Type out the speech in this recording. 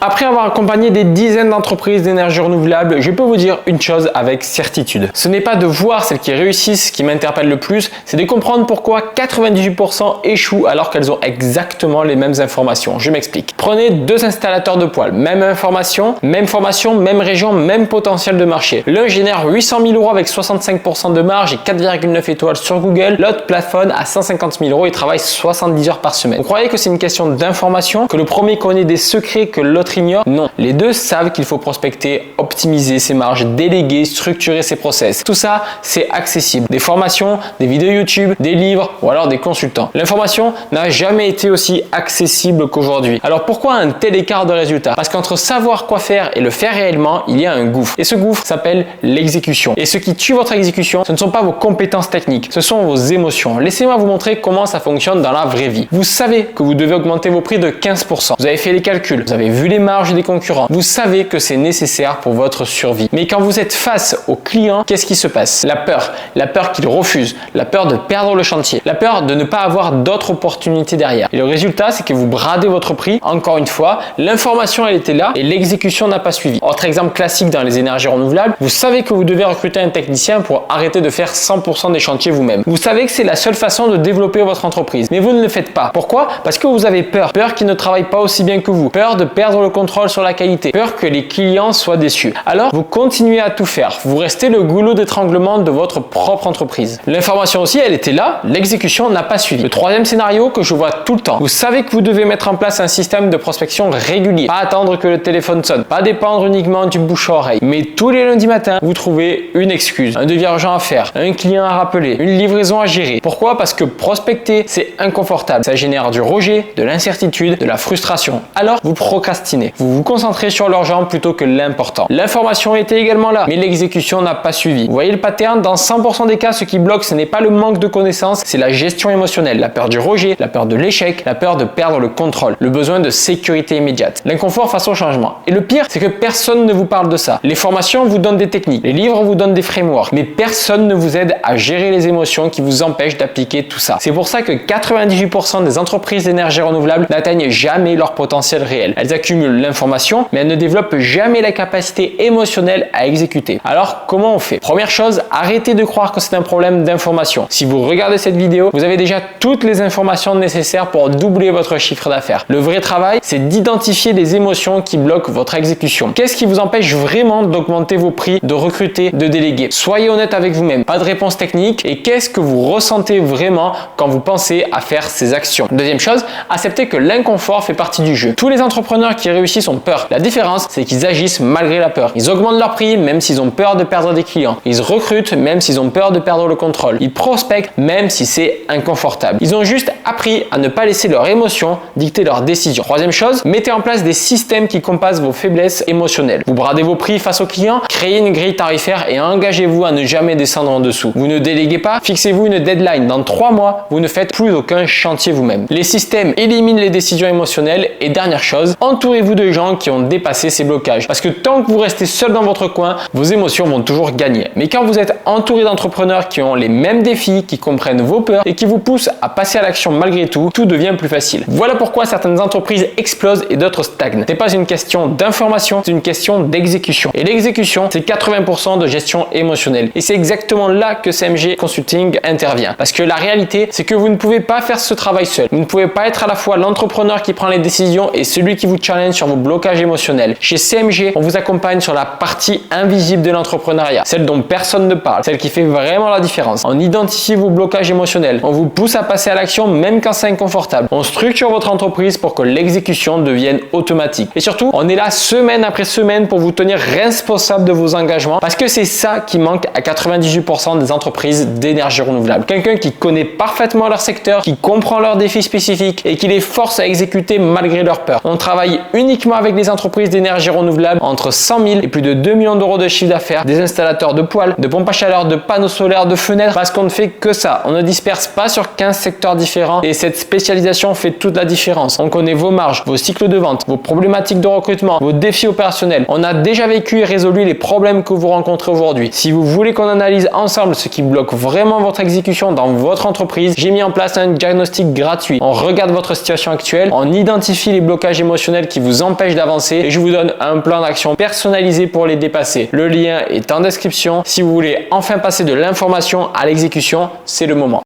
Après avoir accompagné des dizaines d'entreprises d'énergie renouvelable, je peux vous dire une chose avec certitude. Ce n'est pas de voir celles qui réussissent qui m'interpelle le plus, c'est de comprendre pourquoi 98% échouent alors qu'elles ont exactement les mêmes informations. Je m'explique. Prenez deux installateurs de poêles, même information, même formation, même région, même potentiel de marché. L'un génère 800 000 € avec 65% de marge et 4,9 étoiles sur Google. L'autre plafonne à 150 000 € et travaille 70 heures par semaine. Vous croyez que c'est une question d'information, que le premier connaît des secrets que l'autre ignore? Non. Les deux savent qu'il faut prospecter, optimiser ses marges, déléguer, structurer ses process. Tout ça, c'est accessible. Des formations, des vidéos YouTube, des livres ou alors des consultants. L'information n'a jamais été aussi accessible qu'aujourd'hui. Alors pourquoi un tel écart de résultats? Parce qu'entre savoir quoi faire et le faire réellement, il y a un gouffre. Et ce gouffre s'appelle l'exécution. Et ce qui tue votre exécution, ce ne sont pas vos compétences techniques, ce sont vos émotions. Laissez-moi vous montrer comment ça fonctionne dans la vraie vie. Vous savez que vous devez augmenter vos prix de 15%. Vous avez fait les calculs, vous avez vu les marges des concurrents. Vous savez que c'est nécessaire pour votre survie. Mais quand vous êtes face au client, qu'est-ce qui se passe? La peur qu'il refuse, la peur de perdre le chantier, la peur de ne pas avoir d'autres opportunités derrière. Et le résultat, c'est que vous bradez votre prix. Encore une fois, l'information elle était là et l'exécution n'a pas suivi. Autre exemple classique dans les énergies renouvelables, vous savez que vous devez recruter un technicien pour arrêter de faire 100% des chantiers vous-même. Vous savez que c'est la seule façon de développer votre entreprise, mais vous ne le faites pas. Pourquoi? Parce que vous avez peur. Peur qu'il ne travaille pas aussi bien que vous. Peur de perdre le contrôle sur la qualité. Peur que les clients soient déçus. Alors, vous continuez à tout faire. Vous restez le goulot d'étranglement de votre propre entreprise. L'information aussi, elle était là. L'exécution n'a pas suivi. Le troisième scénario que je vois tout le temps. Vous savez que vous devez mettre en place un système de prospection régulier. Pas attendre que le téléphone sonne. Pas dépendre uniquement du bouche à oreille. Mais tous les lundis matins, vous trouvez une excuse. Un devis urgent à faire. Un client à rappeler. Une livraison à gérer. Pourquoi? Parce que prospecter, c'est inconfortable. Ça génère du rejet, de l'incertitude, de la frustration. Alors, vous procrastinez. Vous vous concentrez sur l'argent plutôt que l'important. L'information était également là, mais l'exécution n'a pas suivi. Vous voyez le pattern? Dans 100% des cas, ce qui bloque, ce n'est pas le manque de connaissances, c'est la gestion émotionnelle, la peur du rejet, la peur de l'échec, la peur de perdre le contrôle, le besoin de sécurité immédiate, l'inconfort face au changement. Et le pire, c'est que personne ne vous parle de ça. Les formations vous donnent des techniques, les livres vous donnent des frameworks, mais personne ne vous aide à gérer les émotions qui vous empêchent d'appliquer tout ça. C'est pour ça que 98% des entreprises d'énergie renouvelable n'atteignent jamais leur potentiel réel. Elles accumulent l'information, mais elles ne développent jamais la capacité émotionnelle à exécuter. Alors, comment on fait? Première chose, arrêtez de croire que c'est un problème d'information. Si vous regardez cette vidéo, vous avez déjà toutes les informations nécessaires pour doubler votre chiffre d'affaires. Le vrai travail, c'est d'identifier les émotions qui bloquent votre exécution. Qu'est-ce qui vous empêche vraiment d'augmenter vos prix, de recruter, de déléguer? Soyez honnête avec vous-même. Pas de réponse technique. Et qu'est-ce que vous ressentez vraiment quand vous pensez à faire ces actions? Deuxième chose, acceptez que l'inconfort fait partie du jeu. Tous les entrepreneurs qui réussissent ont peur. La différence, c'est qu'ils agissent malgré la peur. Ils augmentent leur prix même s'ils ont peur de perdre des clients. Ils recrutent même s'ils ont peur de perdre le contrôle. Ils prospectent même si c'est inconfortable. Ils ont juste appris à ne pas laisser leurs émotions dicter leurs décisions. Troisième chose, mettez en place des systèmes qui compassent vos faiblesses émotionnelles. Vous bradez vos prix face aux clients, créez une grille tarifaire et engagez-vous à ne jamais descendre en dessous. Vous ne déléguez pas, fixez-vous une deadline. Dans 3 mois, vous ne faites plus aucun chantier vous-même. Les systèmes éliminent les décisions émotionnelles et dernière chose, entourez-vous de gens qui ont dépassé ces blocages. Parce que tant que vous restez seul dans votre coin, vos émotions vont toujours gagner. Mais quand vous êtes entouré d'entrepreneurs qui ont les mêmes défis, qui comprennent vos peurs et qui vous poussent à passer à l'action malgré tout, tout devient plus facile. Voilà pourquoi certaines entreprises explosent et d'autres stagnent. Ce n'est pas une question d'information, c'est une question d'exécution. Et l'exécution, c'est 80% de gestion émotionnelle. Et c'est exactement là que CMG Consulting intervient. Parce que la réalité, c'est que vous ne pouvez pas faire ce travail seul. Vous ne pouvez pas être à la fois l'entrepreneur qui prend les décisions et celui qui vous challenge sur vos blocages émotionnels. Chez CMG, on vous accompagne sur la partie invisible de l'entrepreneuriat, celle dont personne ne parle, celle qui fait vraiment la différence. On identifie vos blocages émotionnels, on vous pousse à passer à l'action même quand c'est inconfortable. On structure votre entreprise pour que l'exécution devienne automatique. Et surtout, on est là semaine après semaine pour vous tenir responsable de vos engagements parce que c'est ça qui manque à 98% des entreprises d'énergie renouvelable. Quelqu'un qui connaît parfaitement leur secteur, qui comprend leurs défis spécifiques et qui les force à exécuter malgré leur peur. On travaille uniquement avec des entreprises d'énergie renouvelable entre 100 000 et plus de 2 millions d'euros de chiffre d'affaires, des installateurs de poêles, de pompes à chaleur, de panneaux solaires, de fenêtres, parce qu'on ne fait que ça. On ne disperse pas sur 15 secteurs différents et cette spécialisation fait toute la différence. On connaît vos marges, vos cycles de vente, vos problématiques de recrutement, vos défis opérationnels. On a déjà vécu et résolu les problèmes que vous rencontrez aujourd'hui. Si vous voulez qu'on analyse ensemble ce qui bloque vraiment votre exécution dans votre entreprise, j'ai mis en place un diagnostic gratuit. On regarde votre situation actuelle, on identifie les blocages émotionnels qui vous vous empêchent d'avancer et je vous donne un plan d'action personnalisé pour les dépasser. Le lien est en description. Si vous voulez enfin passer de l'information à l'exécution, c'est le moment.